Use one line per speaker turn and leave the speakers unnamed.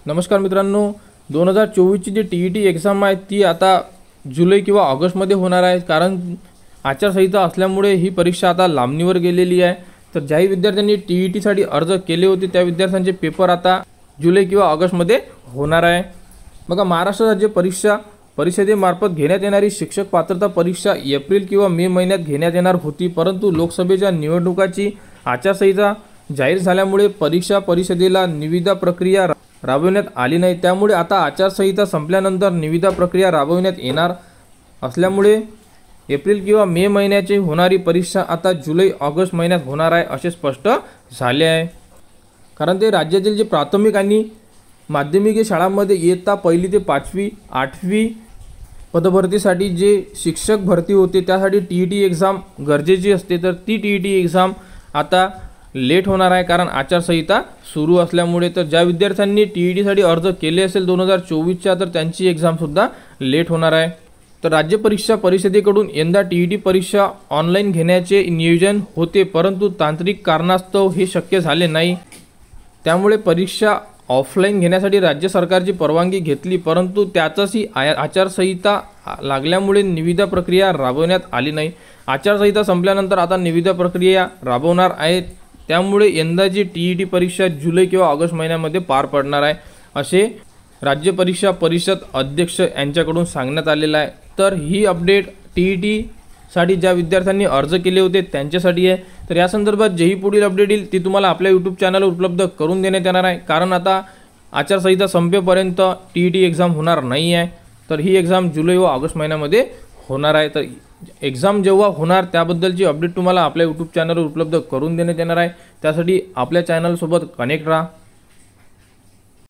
नमस्कार मित्रांनो, 2024ची जी TET exam आहे ती आता जुलै किंवा ऑगस्टमध्ये होणार आहे। कारण आचारसंहिता असल्यामुळे ही परीक्षा आता लांबणीवर गेलेली आहे। तर ज्याही विद्यार्थ्यांनी TETसाठी अर्ज केले होते त्या विद्यार्थ्यांचे पेपर आता जुलै किंवा ऑगस्टमध्ये होणार आहे। बघा, महाराष्ट्र राज्य परीक्षा परिषदेमार्फत घेण्यात येणारी शिक्षक पात्रता परीक्षा एप्रिल किंवा मे महिन्यात घेण्यात येणार होती, परंतु लोकसभेच्या निवडणुकाची आचारसंहिता जाहीर झाल्यामुळे परीक्षा परिषदेला निविदा प्रक्रिया राबविण्यात आली नाही। त्यामुळे आता आचारसंहिता संपल्यानंतर निविदा प्रक्रिया राबविण्यात येणार असल्यामुळे एप्रिल किंवा मे महिन्याची होणारी परीक्षा आता जुलै ऑगस्ट महिन्यात होणार आहे असे स्पष्ट झाले आहे। कारण ते राज्यातील जे प्राथमिक आणि माध्यमिक शाळांमध्ये इयत्ता 1ली ते 5वी 8वी पदभरतीसाठी जे शिक्षक भरती होते त्यासाठी TET एक्झाम गरजेची असते। तर ती TET एक्झाम आता लेट होणार आहे कारण आचारसंहिता सुरू असल्यामुळे। तर ज्या विद्यार्थ्यांनी TETसाठी अर्ज केले असेल 2024च्या तर त्यांची एक्झामसुद्धा लेट होणार आहे। तर राज्य परीक्षा परिषदेकडून यंदा TET परीक्षा ऑनलाईन घेण्याचे नियोजन होते, परंतु तांत्रिक कारणास्तव हे शक्य झाले नाही। त्यामुळे परीक्षा ऑफलाईन घेण्यासाठी राज्य सरकारची परवानगी घेतली, परंतु त्यातही आचारसंहिता लागल्यामुळे निविदा प्रक्रिया राबवण्यात आली नाही। आचारसंहिता संपल्यानंतर आता निविदा प्रक्रिया राबवणार आहेत, त्यामुळे यंदाची TET परीक्षा जुलै किंवा ऑगस्ट महिन्यामध्ये पार पडणार आहे असे राज्य परीक्षा परिषद अध्यक्ष यांच्याकडून सांगण्यात आलेलं आहे। तर ही अपडेट TETसाठी ज्या विद्यार्थ्यांनी अर्ज केले होते त्यांच्यासाठी आहे। तर या संदर्भात जेही पुढील अपडेट येईल ती तुम्हाला आपल्या YouTube चॅनलवर उपलब्ध करून देण्यात येणार आहे। कारण आता आचारसंहिता संपेपर्यंत TET एक्झाम होणार नाही आहे, तर ही एक्झाम जुलै व ऑगस्ट महिन्यामध्ये होणार आहे। तर एक्झाम जेव्हा होणार त्याबद्दलची अपडेट तुम्हाला आपल्या YouTube चॅनलवर उपलब्ध करून देण्यात येणार आहे। त्यासाठी आपल्या चॅनलसोबत कनेक्ट राहा।